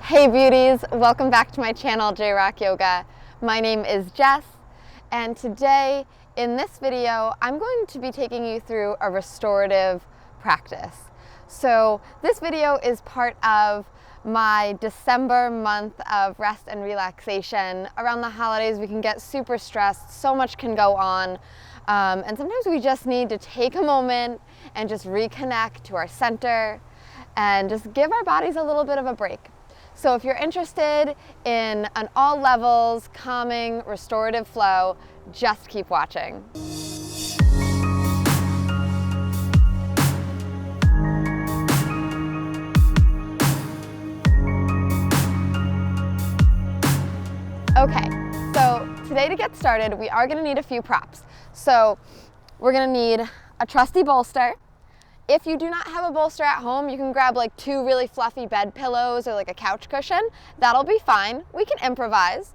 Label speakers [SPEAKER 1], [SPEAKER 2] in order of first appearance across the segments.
[SPEAKER 1] Hey beauties, welcome back to my channel, J-Rock Yoga. My name is Jess, and today in this video, I'm going to be taking you through a restorative practice. So this video is part of my December month of rest and relaxation. Around the holidays, we can get super stressed, so much can go on, and sometimes we just need to take a moment and just reconnect to our center and just give our bodies a little bit of a break. So if you're interested in an all levels, calming, restorative flow, just keep watching. Okay, so today to get started, we are gonna need a few props. So we're gonna need a trusty bolster. If you do not have a bolster at home, you can grab like 2 really fluffy bed pillows or like a couch cushion. That'll be fine. We can improvise.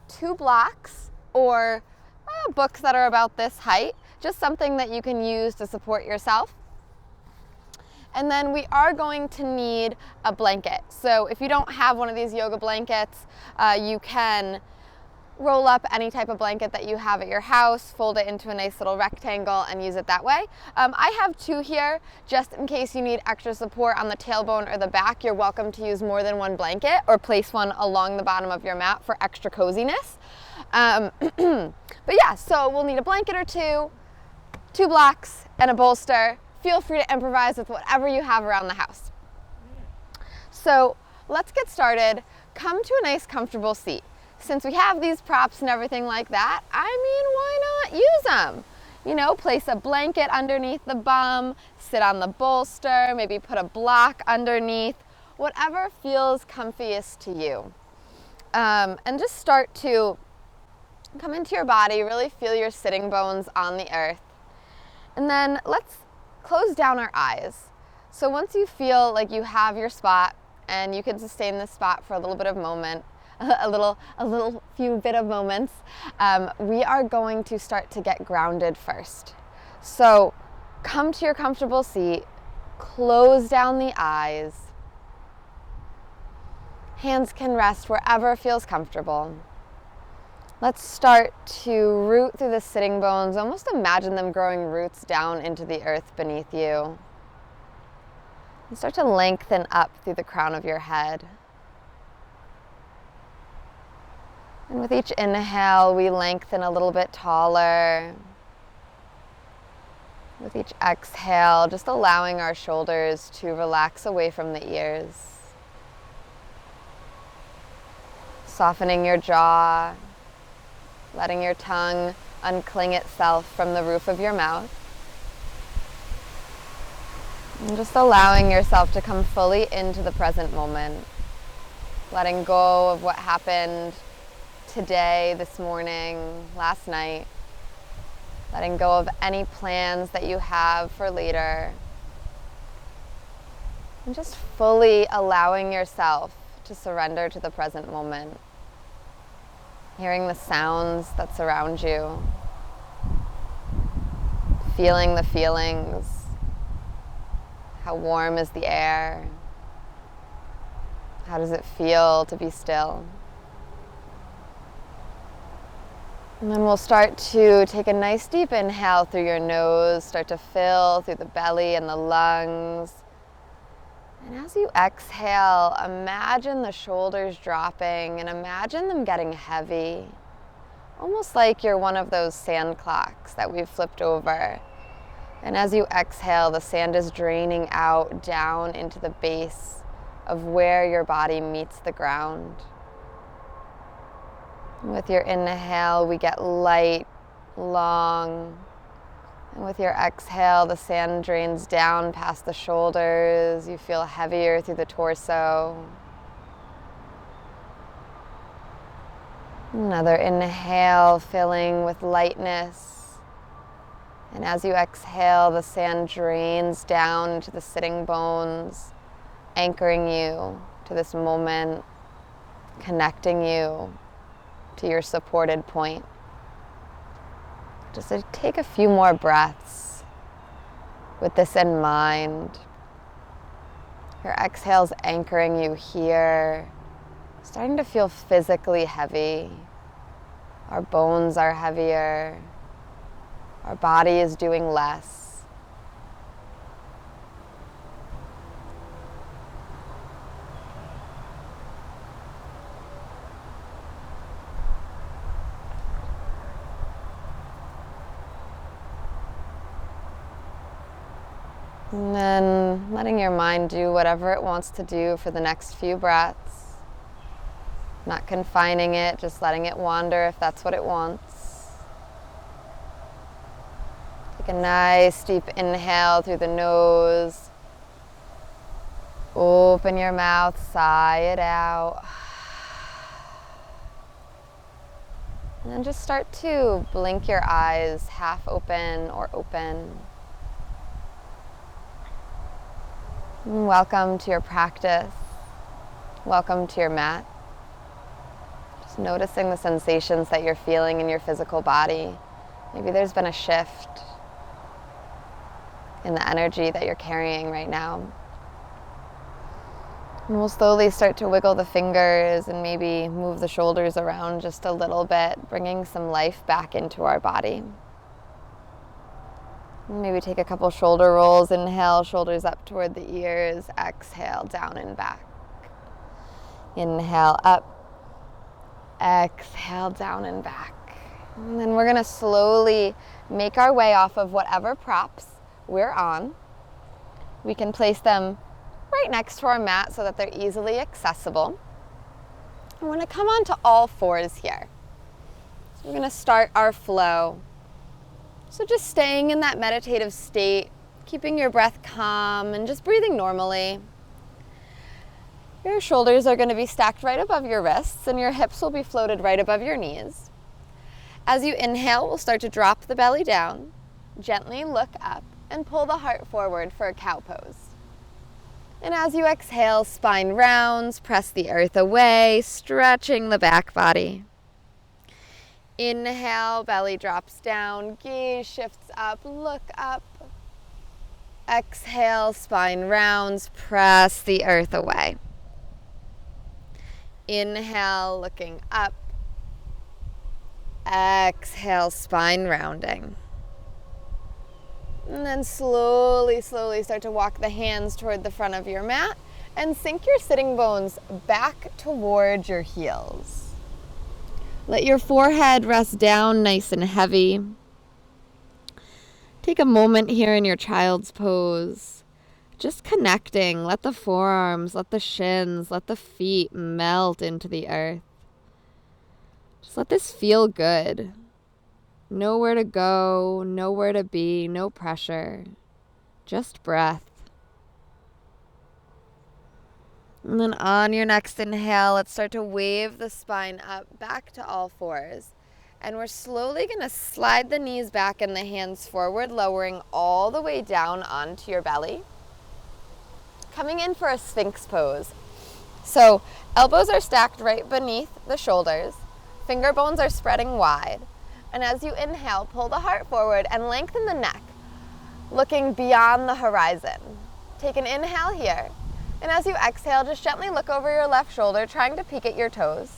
[SPEAKER 1] 2 blocks or books that are about this height, just something that you can use to support yourself. And then we are going to need a blanket. So if you don't have one of these yoga blankets, you can roll up any type of blanket that you have at your house, fold it into a nice little rectangle and use it that way. I have 2 here, just in case you need extra support on the tailbone or the back. You're welcome to use more than one blanket or place one along the bottom of your mat for extra coziness. But yeah, so we'll need a blanket or 2 blocks, and a bolster. Feel free to improvise with whatever you have around the house. So let's get started. Come to a nice comfortable seat. Since we have these props and everything like that, I mean, why not use them? You know, place a blanket underneath the bum, sit on the bolster, maybe put a block underneath, whatever feels comfiest to you. And just start to come into your body, really feel your sitting bones on the earth. And then let's close down our eyes. So once you feel like you have your spot and you can sustain this spot for a little bit of moment, a few bit of moments, we are going to start to get grounded first. So come to your comfortable seat, close down the eyes. Hands can rest wherever feels comfortable. Let's start to root through the sitting bones. Almost imagine them growing roots down into the earth beneath you. And start to lengthen up through the crown of your head. And with each inhale, we lengthen a little bit taller. With each exhale, just allowing our shoulders to relax away from the ears. Softening your jaw, letting your tongue uncling itself from the roof of your mouth. And just allowing yourself to come fully into the present moment. Letting go of what happened today, this morning, last night. Letting go of any plans that you have for later. And just fully allowing yourself to surrender to the present moment. Hearing the sounds that surround you. Feeling the feelings. How warm is the air? How does it feel to be still? And then we'll start to take a nice deep inhale through your nose, start to fill through the belly and the lungs. And as you exhale, imagine the shoulders dropping and imagine them getting heavy. Almost like you're one of those sand clocks that we've flipped over. And as you exhale, the sand is draining out down into the base of where your body meets the ground. With your inhale, we get light, long. And with your exhale, the sand drains down past the shoulders. You feel heavier through the torso. Another inhale, filling with lightness. And as you exhale, the sand drains down into the sitting bones, anchoring you to this moment, connecting you to your supported point. Just take a few more breaths with this in mind. Your exhale's anchoring you here. Starting to feel physically heavy. Our bones are heavier. Our body is doing less. And then letting your mind do whatever it wants to do for the next few breaths. Not confining it, just letting it wander if that's what it wants. Take a nice deep inhale through the nose. Open your mouth, sigh it out. And then just start to blink your eyes, half open or open. And welcome to your practice. Welcome to your mat. Just noticing the sensations that you're feeling in your physical body. Maybe there's been a shift in the energy that you're carrying right now. And we'll slowly start to wiggle the fingers and maybe move the shoulders around just a little bit, bringing some life back into our body. Maybe take a couple shoulder rolls. Inhale, shoulders up toward the ears. Exhale, down and back. Inhale, up. Exhale, down and back. And then we're going to slowly make our way off of whatever props we're on. We can place them right next to our mat so that they're easily accessible. I want to come onto all fours here. So we're going to start our flow. So just staying in that meditative state, keeping your breath calm and just breathing normally. Your shoulders are going to be stacked right above your wrists and your hips will be floated right above your knees. As you inhale, we'll start to drop the belly down, gently look up and pull the heart forward for a cow pose. And as you exhale, spine rounds, press the earth away, stretching the back body. Inhale, belly drops down, gaze shifts up, look up. Exhale, spine rounds, press the earth away. Inhale, looking up. Exhale, spine rounding. And then slowly start to walk the hands toward the front of your mat and sink your sitting bones back towards your heels. Let your forehead rest down nice and heavy. Take a moment here in your child's pose. Just connecting. Let the forearms, let the shins, let the feet melt into the earth. Just let this feel good. Nowhere to go, nowhere to be, no pressure. Just breath. And then on your next inhale, let's start to wave the spine up back to all fours. And we're slowly going to slide the knees back and the hands forward, lowering all the way down onto your belly. Coming in for a Sphinx pose. So elbows are stacked right beneath the shoulders. Finger bones are spreading wide. And as you inhale, pull the heart forward and lengthen the neck, looking beyond the horizon. Take an inhale here. And as you exhale, just gently look over your left shoulder, trying to peek at your toes.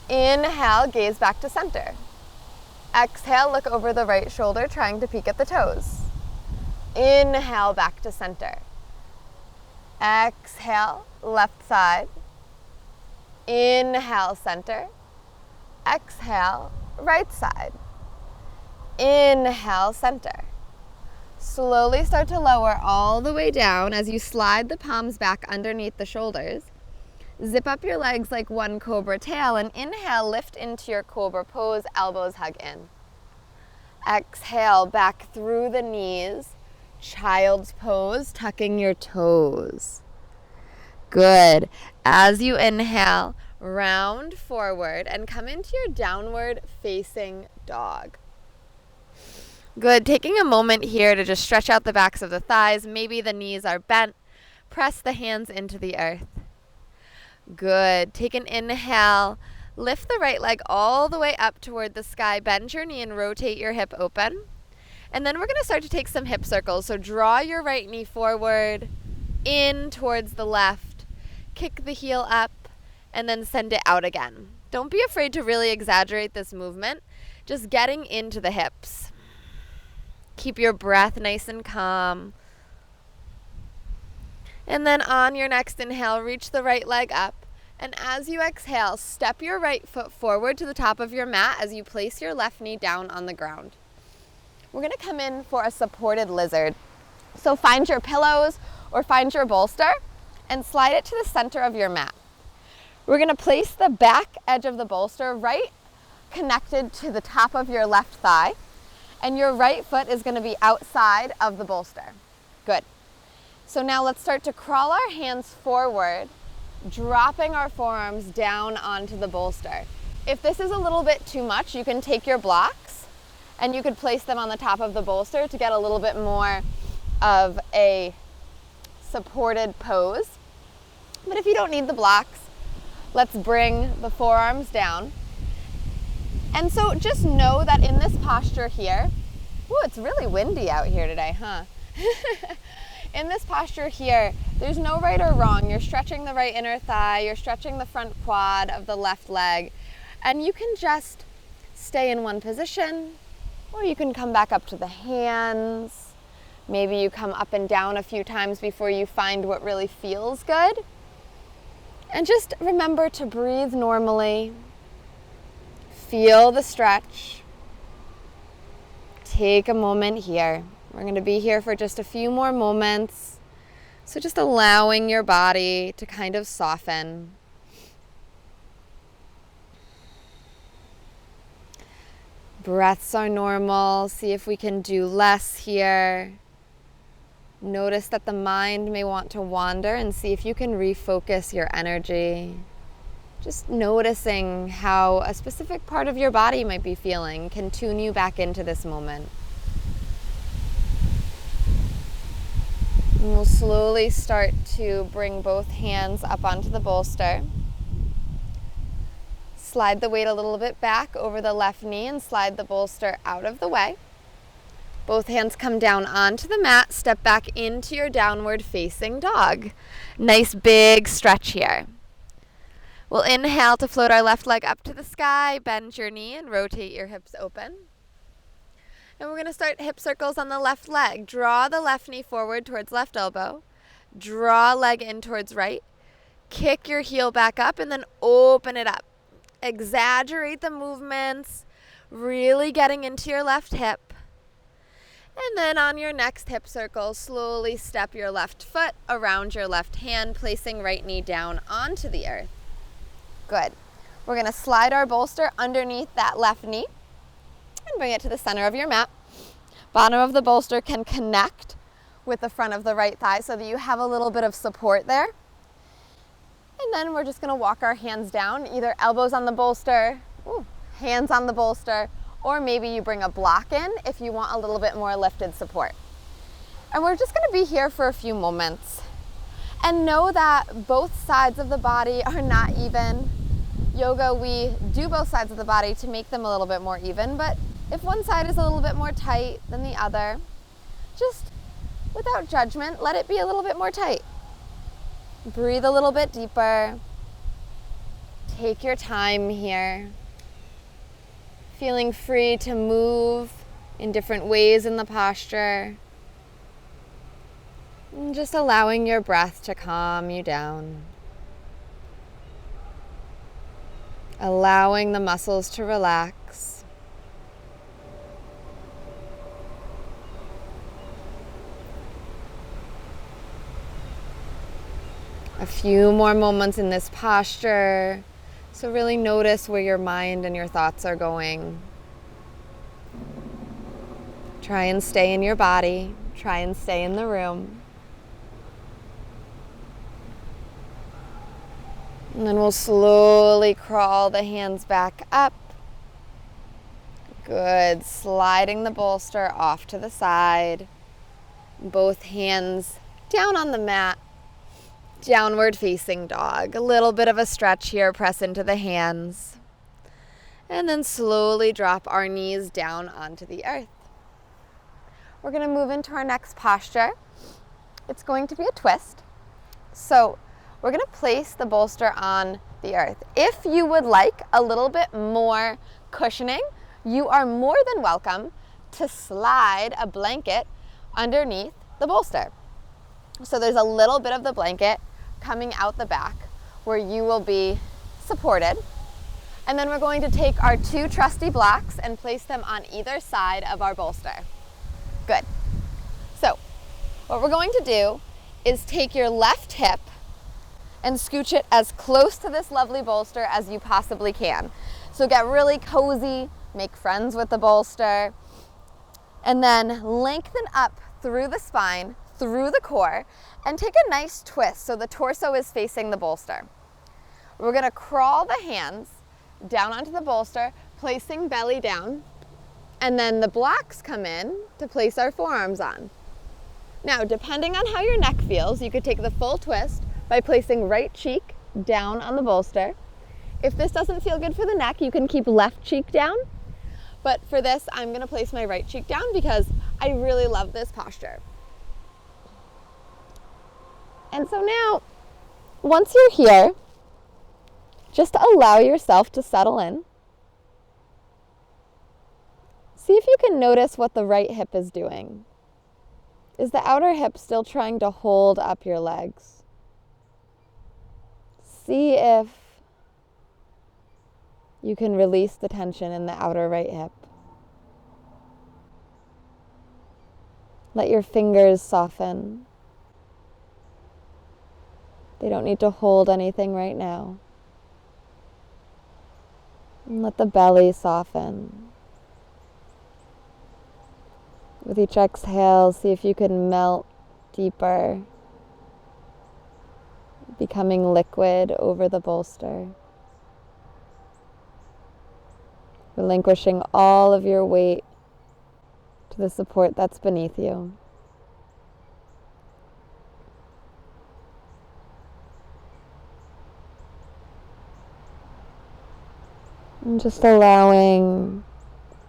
[SPEAKER 1] Inhale, gaze back to center. Exhale, look over the right shoulder, trying to peek at the toes. Inhale, back to center. Exhale, left side. Inhale, center. Exhale, right side. Inhale, center. Slowly start to lower all the way down as you slide the palms back underneath the shoulders. Zip up your legs like one cobra tail and inhale, lift into your cobra pose, elbows hug in. Exhale, back through the knees, child's pose, tucking your toes. Good. As you inhale, round forward and come into your downward facing dog. Good. Taking a moment here to just stretch out the backs of the thighs. Maybe the knees are bent. Press the hands into the earth. Good. Take an inhale. Lift the right leg all the way up toward the sky. Bend your knee and rotate your hip open. And then we're going to start to take some hip circles. So draw your right knee forward. in towards the left, kick the heel up, and then send it out again. Don't be afraid to really exaggerate this movement, just getting into the hips. Keep your breath nice and calm. And then on your next inhale, reach the right leg up. And as you exhale, step your right foot forward to the top of your mat as you place your left knee down on the ground. We're going to come in for a supported lizard. So find your pillows or find your bolster and slide it to the center of your mat. We're going to place the back edge of the bolster right connected to the top of your left thigh, and your right foot is going to be outside of the bolster. Good. So now let's start to crawl our hands forward, dropping our forearms down onto the bolster. If this is a little bit too much, you can take your blocks and you could place them on the top of the bolster to get a little bit more of a supported pose. But if you don't need the blocks, let's bring the forearms down. And so just know that in this posture here, it's really windy out here today, huh? In this posture here, there's no right or wrong. You're stretching the right inner thigh, you're stretching the front quad of the left leg, and you can just stay in one position, or you can come back up to the hands. Maybe you come up and down a few times before you find what really feels good. And just remember to breathe normally. Feel the stretch. Take a moment here. We're going to be here for just a few more moments. So just allowing your body to kind of soften. Breaths are normal. See if we can do less here. Notice that the mind may want to wander and see if you can refocus your energy. Just noticing how a specific part of your body might be feeling can tune you back into this moment. And we'll slowly start to bring both hands up onto the bolster. Slide the weight a little bit back over the left knee and slide the bolster out of the way. Both hands come down onto the mat, step back into your downward facing dog. Nice big stretch here. We'll inhale to float our left leg up to the sky, bend your knee and rotate your hips open. And we're going to start hip circles on the left leg. Draw the left knee forward towards left elbow. Draw leg in towards right. Kick your heel back up and then open it up. Exaggerate the movements, really getting into your left hip. And then on your next hip circle, slowly step your left foot around your left hand, placing right knee down onto the earth. Good. We're going to slide our bolster underneath that left knee and bring it to the center of your mat. Bottom of the bolster can connect with the front of the right thigh so that you have a little bit of support there. And then we're just going to walk our hands down, either elbows on the bolster, hands on the bolster, or maybe you bring a block in if you want a little bit more lifted support. And we're just going to be here for a few moments. And know that both sides of the body are not even. Yoga, we do both sides of the body to make them a little bit more even, but if one side is a little bit more tight than the other, just without judgment, let it be a little bit more tight. Breathe a little bit deeper. Take your time here. Feeling free to move in different ways in the posture. And just allowing your breath to calm you down. Allowing the muscles to relax. A few more moments in this posture. So really notice where your mind and your thoughts are going. Try and stay in your body. Try and stay in the room. And then we'll slowly crawl the hands back up. Good. Sliding the bolster off to the side. Both hands down on the mat. Downward facing dog. A little bit of a stretch here. Press into the hands. And then slowly drop our knees down onto the earth. We're going to move into our next posture. It's going to be a twist. So we're going to place the bolster on the earth. If you would like a little bit more cushioning, you are more than welcome to slide a blanket underneath the bolster. So there's a little bit of the blanket coming out the back where you will be supported. And then we're going to take our 2 trusty blocks and place them on either side of our bolster. Good. So what we're going to do is take your left hip and scooch it as close to this lovely bolster as you possibly can. So get really cozy, make friends with the bolster, and then lengthen up through the spine, through the core, and take a nice twist so the torso is facing the bolster. We're going to crawl the hands down onto the bolster, placing belly down, and then the blocks come in to place our forearms on. Now, depending on how your neck feels, you could take the full twist by placing right cheek down on the bolster. If this doesn't feel good for the neck, you can keep left cheek down. But for this, I'm going to place my right cheek down because I really love this posture. And so now, once you're here, just allow yourself to settle in. See if you can notice what the right hip is doing. Is the outer hip still trying to hold up your legs? See if you can release the tension in the outer right hip. Let your fingers soften. They don't need to hold anything right now. And let the belly soften. With each exhale, see if you can melt deeper, becoming liquid over the bolster. Relinquishing all of your weight to the support that's beneath you. And just allowing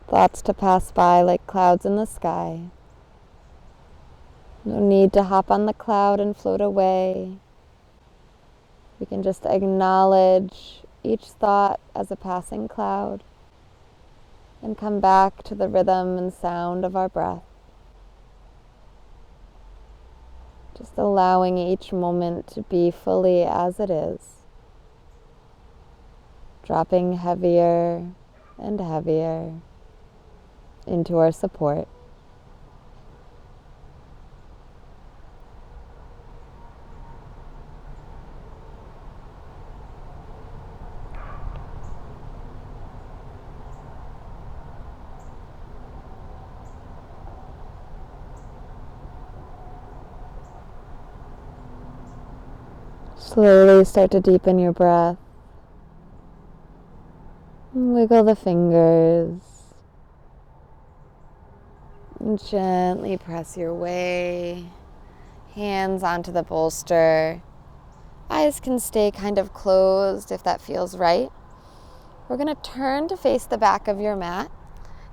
[SPEAKER 1] thoughts to pass by like clouds in the sky. No need to hop on the cloud and float away. We can just acknowledge each thought as a passing cloud and come back to the rhythm and sound of our breath. Just allowing each moment to be fully as it is. Dropping heavier and heavier into our support. Slowly start to deepen your breath. Wiggle the fingers. And gently press your way. Hands onto the bolster. Eyes can stay kind of closed if that feels right. We're going to turn to face the back of your mat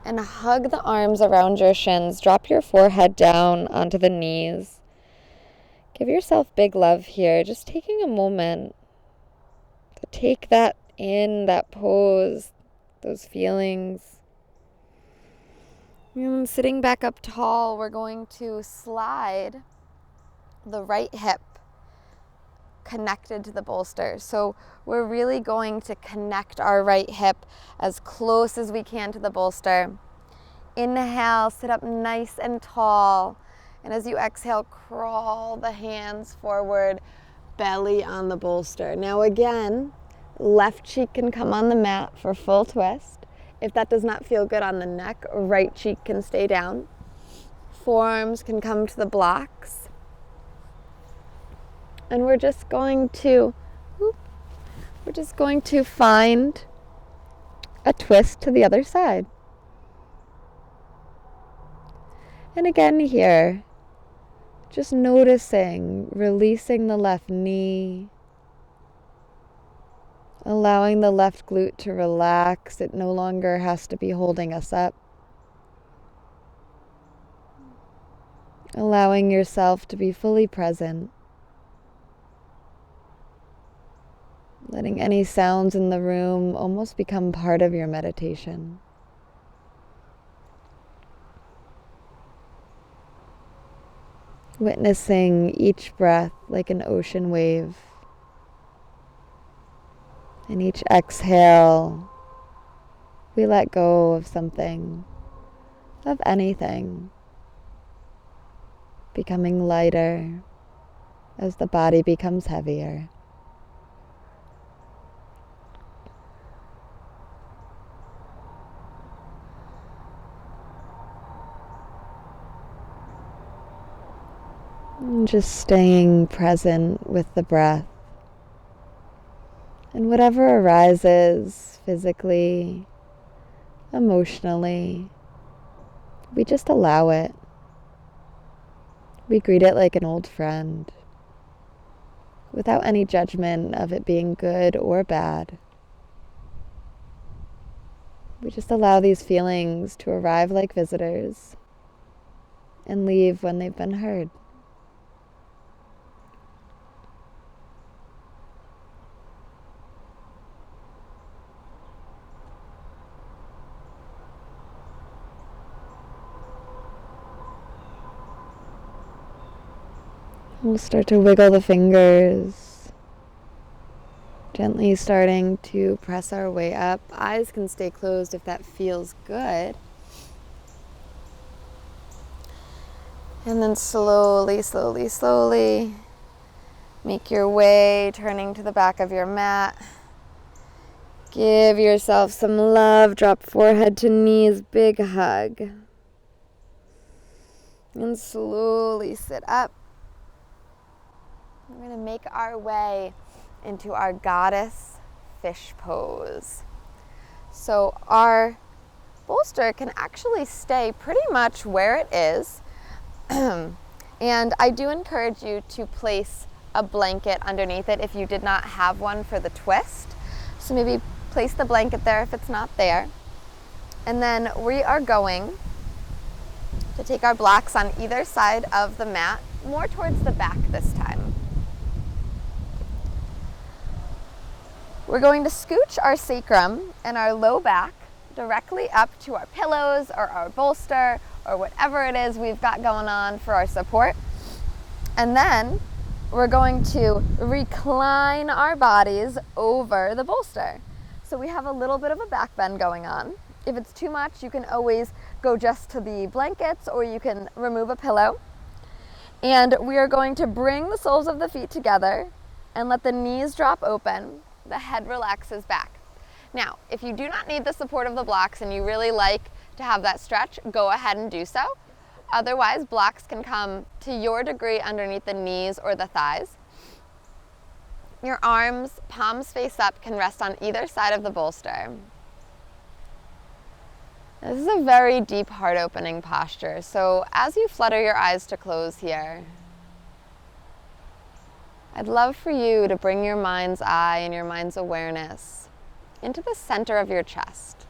[SPEAKER 1] and hug the arms around your shins. Drop your forehead down onto the knees. Give yourself big love here. Just taking a moment to take that in, that pose, those feelings. And sitting back up tall, we're going to slide the right hip connected to the bolster. So we're really going to connect our right hip as close as we can to the bolster. Inhale, sit up nice and tall. And as you exhale, crawl the hands forward, belly on the bolster. Now again, left cheek can come on the mat for full twist. If that does not feel good on the neck, right cheek can stay down. Forearms can come to the blocks. And we're just going to find a twist to the other side. And again here, just noticing, releasing the left knee, allowing the left glute to relax. It no longer has to be holding us up. Allowing yourself to be fully present. letting any sounds in the room almost become part of your meditation. Witnessing each breath like an ocean wave. And each exhale, we let go of something, of anything, becoming lighter as the body becomes heavier. And just staying present with the breath. And whatever arises physically, emotionally, we just allow it. We greet it like an old friend, without any judgment of it being good or bad. We just allow these feelings to arrive like visitors and leave when they've been heard. We'll start to wiggle the fingers, gently starting to press our way up. Eyes can stay closed if that feels good. And then slowly, slowly, slowly make your way, turning to the back of your mat. Give yourself some love. Drop forehead to knees, big hug. And slowly sit up. We're going to make our way into our goddess fish pose. So our bolster can actually stay pretty much where it is. And I do encourage you to place a blanket underneath it if you did not have one for the twist. So maybe place the blanket there if it's not there. And then we are going to take our blocks on either side of the mat, more towards the back this time. We're going to scooch our sacrum and our low back directly up to our pillows or our bolster or whatever it is we've got going on for our support. And then we're going to recline our bodies over the bolster. So we have a little bit of a back bend going on. If it's too much, you can always go just to the blankets or you can remove a pillow. And we are going to bring the soles of the feet together and let the knees drop open. The head relaxes back. Now, if you do not need the support of the blocks and you really like to have that stretch, go ahead and do so. Otherwise, blocks can come to your degree underneath the knees or the thighs. Your arms, palms face up, can rest on either side of the bolster. This is a very deep heart-opening posture. So as you flutter your eyes to close here, I'd love for you to bring your mind's eye and your mind's awareness into the center of your chest.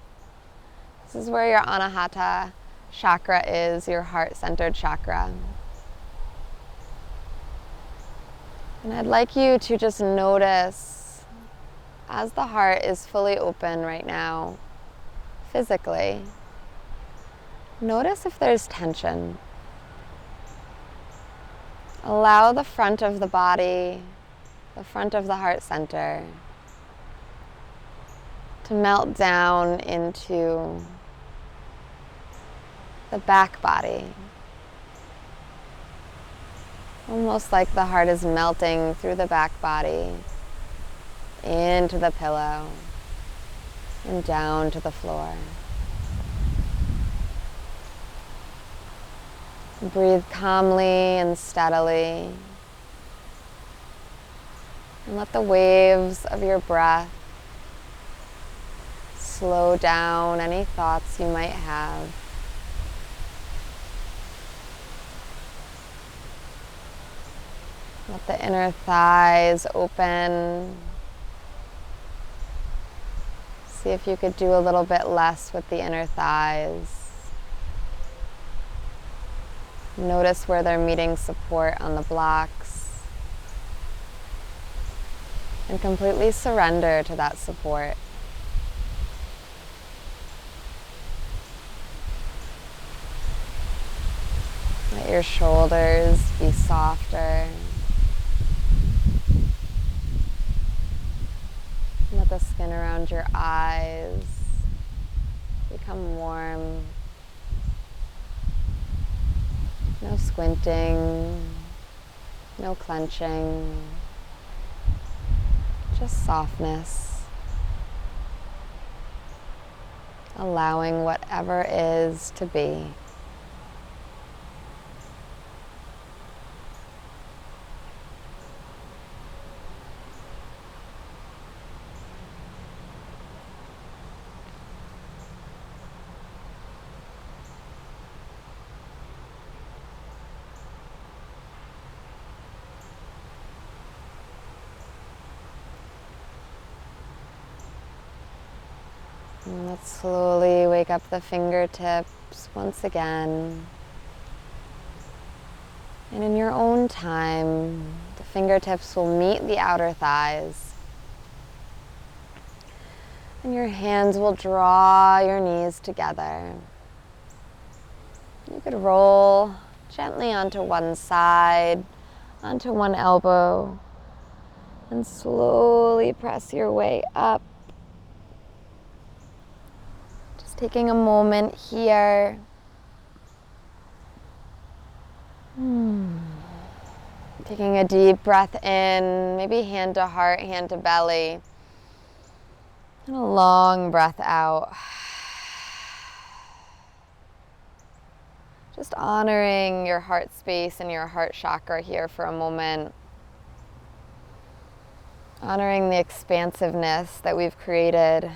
[SPEAKER 1] This is where your Anahata chakra is, your heart-centered chakra. And I'd like you to just notice, as the heart is fully open right now, physically, notice if there's tension. Allow the front of the body, the front of the heart center, to melt down into the back body. Almost like the heart is melting through the back body, into the pillow, and down to the floor. Breathe calmly and steadily. And let the waves of your breath slow down any thoughts you might have. Let the inner thighs open. See if you could do a little bit less with the inner thighs. Notice where they're meeting support on the blocks. and completely surrender to that support. Let your shoulders be softer. Let the skin around your eyes become warm. No squinting, no clenching, just softness. Allowing whatever is to be. And let's slowly wake up the fingertips once again. And in your own time, the fingertips will meet the outer thighs. And your hands will draw your knees together. You could roll gently onto one side, onto one elbow, and slowly press your way up. Taking a moment here. Taking a deep breath in, maybe hand to heart, hand to belly. And a long breath out. Just honoring your heart space and your heart chakra here for a moment. Honoring the expansiveness that we've created.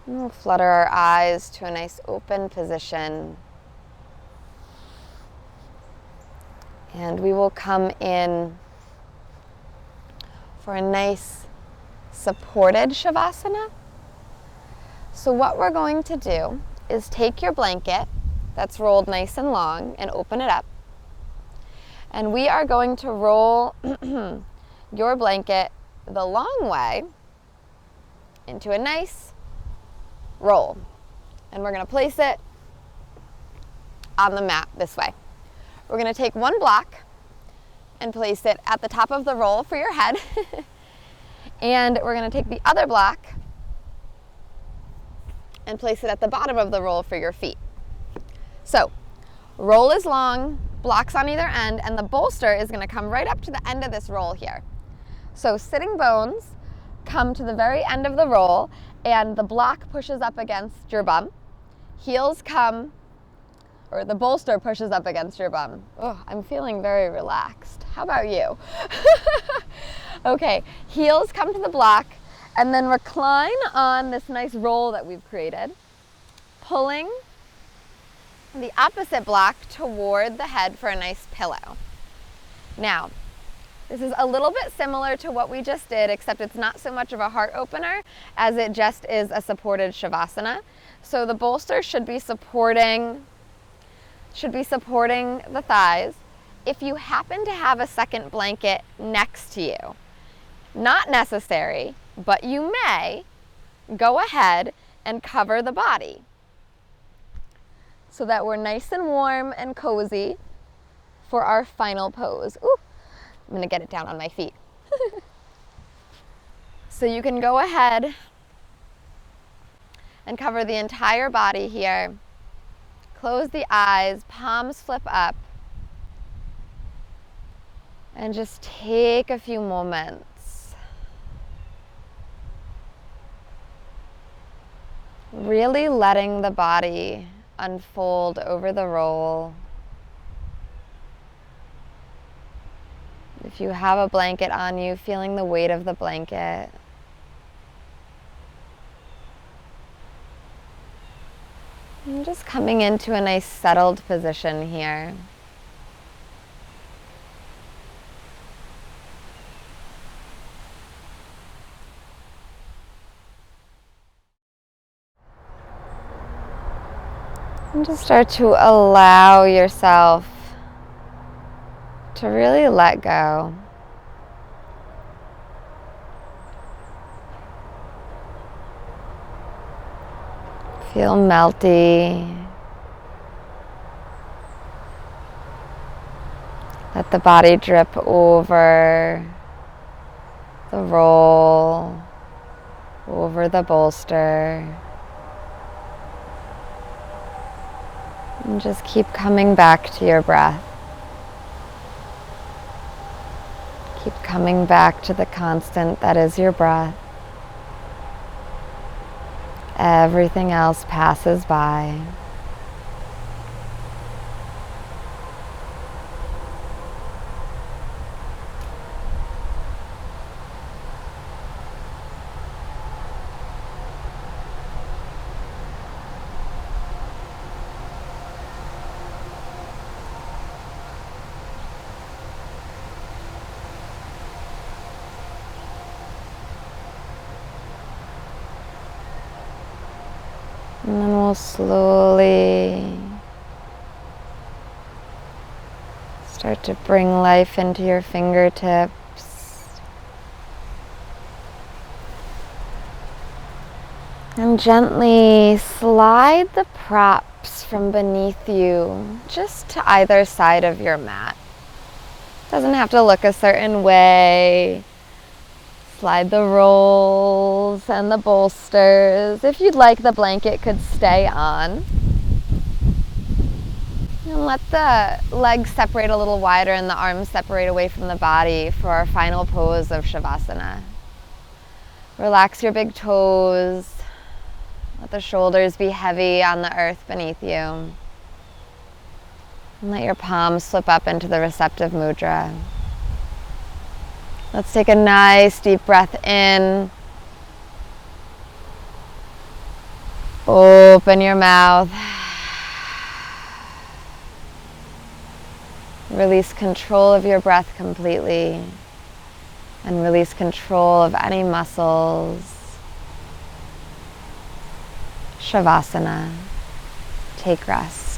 [SPEAKER 1] And we'll flutter our eyes to a nice open position. And we will come in for a nice supported shavasana. So what we're going to do is take your blanket that's rolled nice and long and open it up. And we are going to roll your blanket the long way into a nice roll. And we're going to place it on the mat this way. We're going to take one block and place it at the top of the roll for your head. And we're going to take the other block and place it at the bottom of the roll for your feet. So, roll is long, blocks on either end, and the bolster is going to come right up to the end of this roll here. So sitting bones come to the very end of the roll, and the block pushes up against your bum. Heels come, or the bolster pushes up against your bum. Oh, I'm feeling very relaxed. How about you? Okay, heels come to the block, and then recline on this nice roll that we've created, pulling the opposite block toward the head for a nice pillow. Now, this is a little bit similar to what we just did, except it's not so much of a heart opener as it just is a supported shavasana. So the bolster should be supporting the thighs. If you happen to have a second blanket next to you, not necessary, but you may, go ahead and cover the body so that we're nice and warm and cozy for our final pose. Ooh. I'm going to get it down on my feet. So you can go ahead and cover the entire body here. Close the eyes, palms flip up. And just take a few moments. Really letting the body unfold over the roll. If you have a blanket on you, feeling the weight of the blanket. And just coming into a nice settled position here. And just start to allow yourself to really let go. Feel melty. Let the body drip over the roll, over the bolster. And just keep coming back to your breath. Keep coming back to the constant that is your breath. Everything else passes by. And then we'll slowly start to bring life into your fingertips. And gently slide the props from beneath you just to either side of your mat. Doesn't have to look a certain way. Slide the rolls and the bolsters. If you'd like, the blanket could stay on. And let the legs separate a little wider and the arms separate away from the body for our final pose of shavasana. Relax your big toes. Let the shoulders be heavy on the earth beneath you. And let your palms slip up into the receptive mudra. Let's take a nice deep breath in. Open your mouth. Release control of your breath completely. And release control of any muscles. Shavasana. Take rest.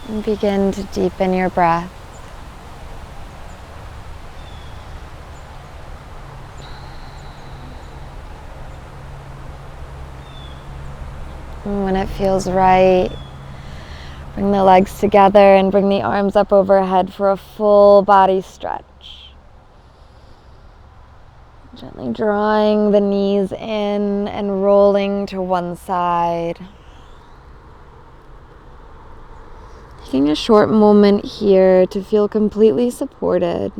[SPEAKER 1] And begin to deepen your breath. And when it feels right, bring the legs together and bring the arms up overhead for a full body stretch. Gently drawing the knees in and rolling to one side. Taking a short moment here to feel completely supported.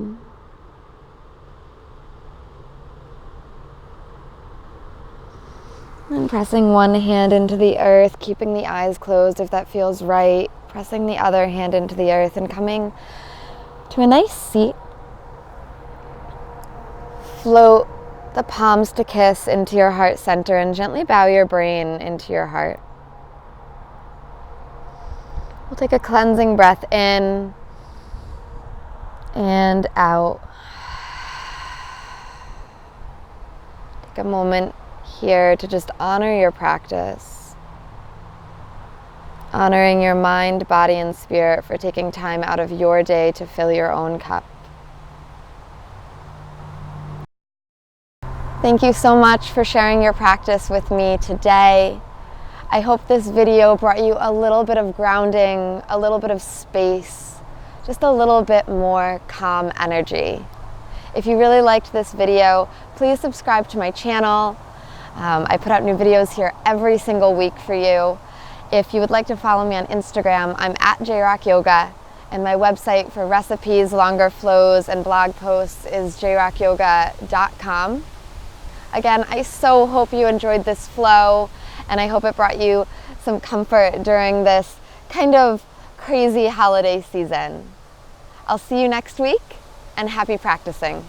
[SPEAKER 1] And pressing one hand into the earth, keeping the eyes closed if that feels right. Pressing the other hand into the earth and coming to a nice seat. Float the palms to kiss into your heart center and gently bow your brain into your heart. We'll take a cleansing breath in and out. Take a moment here to just honor your practice. Honoring your mind, body, and spirit for taking time out of your day to fill your own cup. Thank you so much for sharing your practice with me today. I hope this video brought you a little bit of grounding, a little bit of space, just a little bit more calm energy. If you really liked this video, please subscribe to my channel. I put out new videos here every single week for you. If you would like to follow me on Instagram, I'm at jrockyoga, and my website for recipes, longer flows, and blog posts is jrockyoga.com. Again, I so hope you enjoyed this flow, and I hope it brought you some comfort during this kind of crazy holiday season. I'll see you next week, and happy practicing.